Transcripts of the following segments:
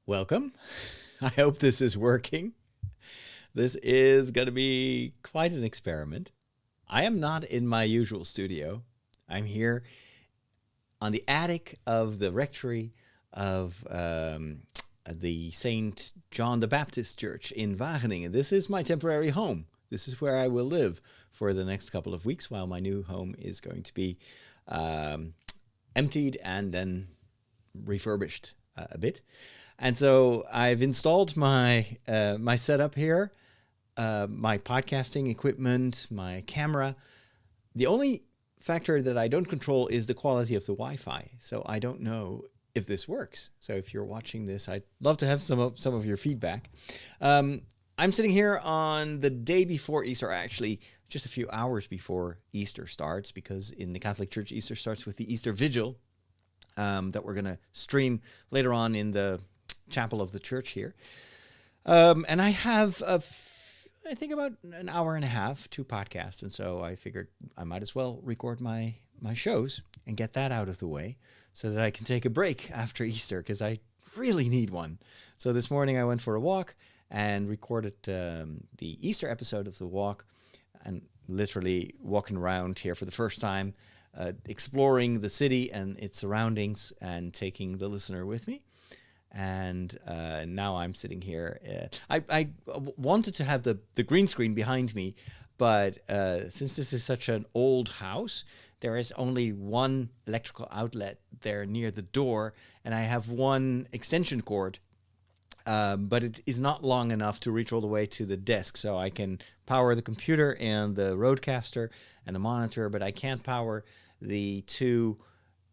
Welcome. I hope this is working. This is going to be quite an experiment. I am not in my usual studio. I'm here on the attic of the rectory of the St. John the Baptist Church in Wageningen. This is my temporary home. This is where I will live for the next couple of weeks while my new home is going to be emptied and then refurbished a bit. And so I've installed my my setup here, my podcasting equipment, my camera. The only factor that I don't control is the quality of the Wi-Fi. So I don't know if this works. So if you're watching this, I'd love to have some of your feedback. I'm sitting here on the day before Easter, actually just a few hours before Easter starts, because in the Catholic Church, Easter starts with the Easter Vigil that we're going to stream later on in the chapel of the church here. And I have, I think, about an hour and a half to podcast. And so I figured I might as well record my shows and get that out of the way so that I can take a break after Easter, because I really need one. So this morning I went for a walk and recorded the Easter episode of The Walk, and literally walking around here for the first time, exploring the city and its surroundings and taking the listener with me. And now I'm sitting here. I wanted to have the green screen behind me, but since this is such an old house, there is only one electrical outlet there near the door, and I have one extension cord, but it is not long enough to reach all the way to the desk. So I can power the computer and the roadcaster and the monitor, but I can't power the two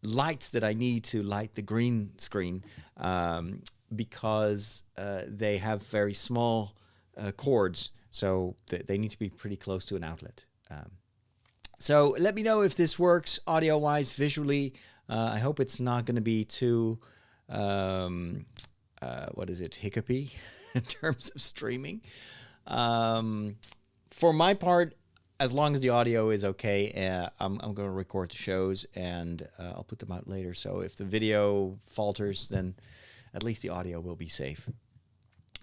lights that I need to light the green screen because they have very small cords, so they need to be pretty close to an outlet. So let me know if this works audio-wise, visually. I hope it's not going to be too, hiccupy in terms of streaming. For my part, as long as the audio is okay, I'm going to record the shows and I'll put them out later. So if the video falters, then at least the audio will be safe.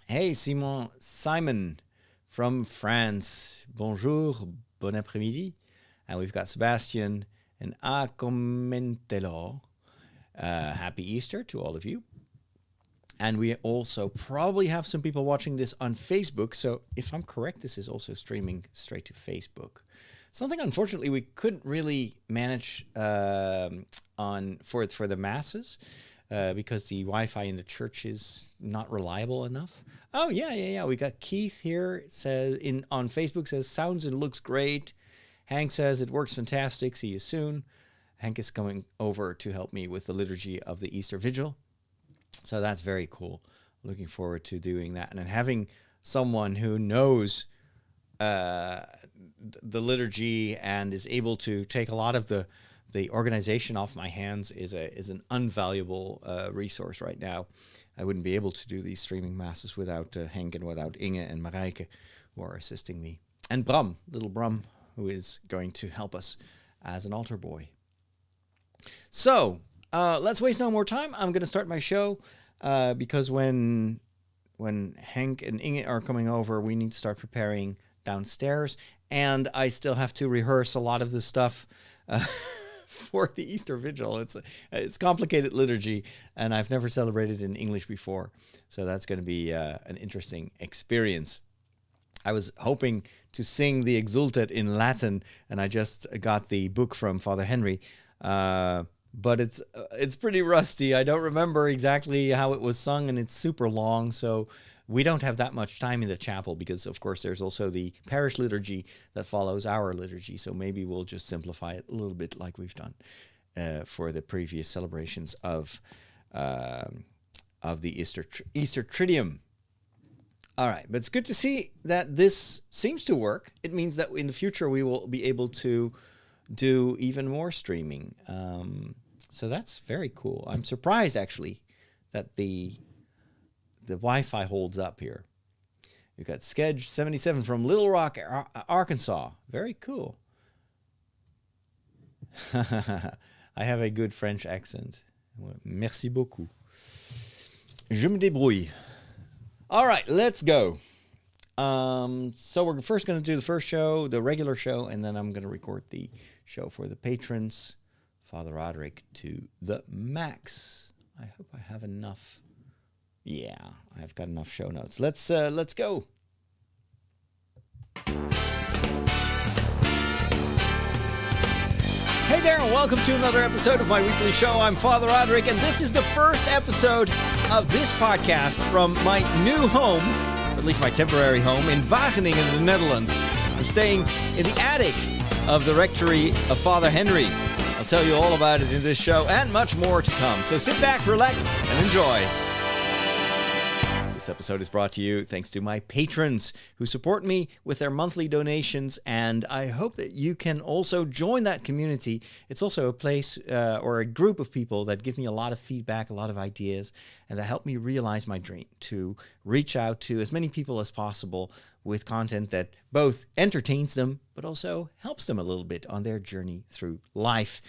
Hey, Simon from France. Bonjour, bon après-midi. And we've got Sebastian and Comentello. Happy Easter to all of you. And we also probably have some people watching this on Facebook. So if I'm correct, this is also streaming straight to Facebook. Something, unfortunately, we couldn't really manage for the masses because the Wi-Fi in the church is not reliable enough. Oh, yeah. We got Keith here, on Facebook, says, sounds and looks great. Hank says, it works fantastic. See you soon. Hank is coming over to help me with the liturgy of the Easter Vigil. So that's very cool. Looking forward to doing that. And then having someone who knows the liturgy and is able to take a lot of the organization off my hands is an invaluable resource right now. I wouldn't be able to do these streaming masses without Henk and without Inge and Marijke, who are assisting me. And Bram, little Bram, who is going to help us as an altar boy. So let's waste no more time. I'm going to start my show because when Henk and Inge are coming over, we need to start preparing downstairs. And I still have to rehearse a lot of this stuff for the Easter Vigil. It's complicated liturgy, and I've never celebrated in English before. So that's going to be an interesting experience. I was hoping to sing the Exultet in Latin, and I just got the book from Father Henry. But it's pretty rusty. I don't remember exactly how it was sung, and it's super long, so we don't have that much time in the chapel because, of course, there's also the parish liturgy that follows our liturgy, so maybe we'll just simplify it a little bit like we've done for the previous celebrations of the Easter Triduum. All right, but it's good to see that this seems to work. It means that in the future we will be able to do even more streaming. So that's very cool. I'm surprised, actually, that the Wi-Fi holds up here. We've got Skedge77 from Little Rock, Arkansas. Very cool. I have a good French accent. Merci beaucoup. Je me débrouille. All right, let's go. So we're first going to do the first show, the regular show, and then I'm going to record the show for the patrons. Father Roderick to the max. I hope I have enough. Yeah, I've got enough show notes. Let's go. Hey there, and welcome to another episode of my weekly show. I'm Father Roderick, and this is the first episode of this podcast from my new home, or at least my temporary home, in Wageningen, in the Netherlands. I'm staying in the attic of the rectory of Father Henry. I'll tell you all about it in this show, and much more to come. So sit back, relax, and enjoy. This episode is brought to you thanks to my patrons who support me with their monthly donations, and I hope that you can also join that community. It's also a place or a group of people that give me a lot of feedback, a lot of ideas, and that help me realize my dream to reach out to as many people as possible with content that both entertains them but also helps them a little bit on their journey through life.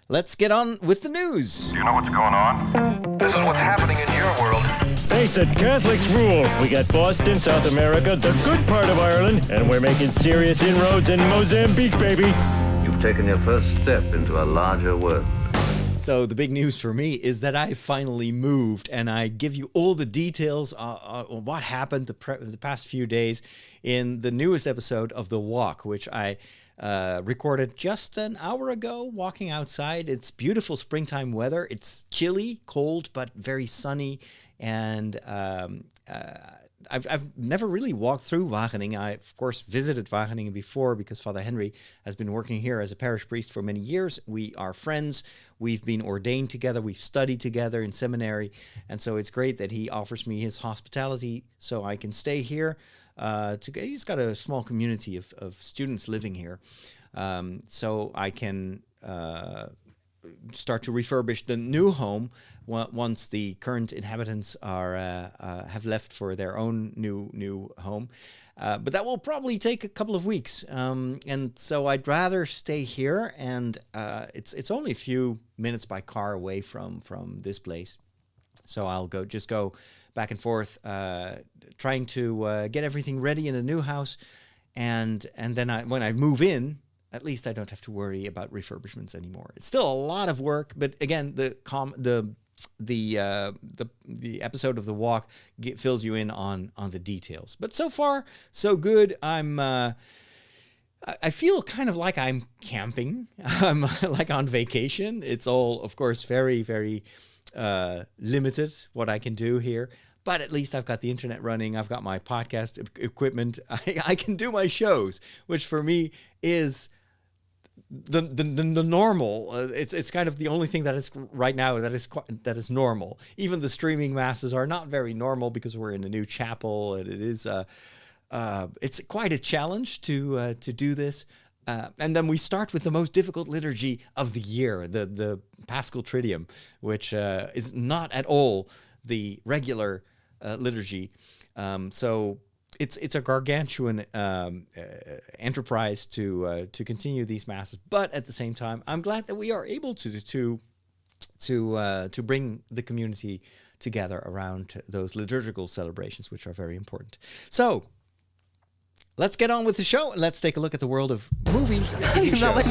Let's get on with the news. Do you know what's going on? This is what's happening in your world. Face it, Catholics rule. We got Boston, South America, the good part of Ireland, and we're making serious inroads in Mozambique, baby. You've taken your first step into a larger world. So the big news for me is that I finally moved, and I give you all the details on what happened the past few days in the newest episode of The Walk, which I recorded just an hour ago, walking outside. It's beautiful springtime weather. It's chilly, cold, but very sunny. And I've never really walked through Wageningen. I, of course, visited Wageningen before because Father Henry has been working here as a parish priest for many years. We are friends. We've been ordained together. We've studied together in seminary. And so it's great that he offers me his hospitality so I can stay here. He's got a small community of students living here. So I can start to refurbish the new home once the current inhabitants are have left for their own new home. But that will probably take a couple of weeks. And so I'd rather stay here. And it's only a few minutes by car away from this place. So I'll go back and forth, trying to get everything ready in the new house, and then when I move in, at least I don't have to worry about refurbishments anymore. It's still a lot of work, but again, the episode of The Walk fills you in on the details. But so far, so good. I feel kind of like I'm camping. I'm like on vacation. It's all, of course, very, very limited what I can do here, but at least I've got the internet running. I've got my podcast equipment. I can do my shows, which for me is the normal. It's kind of the only thing that is right now that is normal. Even the streaming masses are not very normal because we're in a new chapel, and it is it's quite a challenge to do this. And then we start with the most difficult liturgy of the year, the Paschal Triduum, which is not at all the regular liturgy. So it's a gargantuan enterprise to continue these masses. But at the same time, I'm glad that we are able to bring the community together around those liturgical celebrations, which are very important. So let's get on with the show, and let's take a look at the world of movies and TV shows.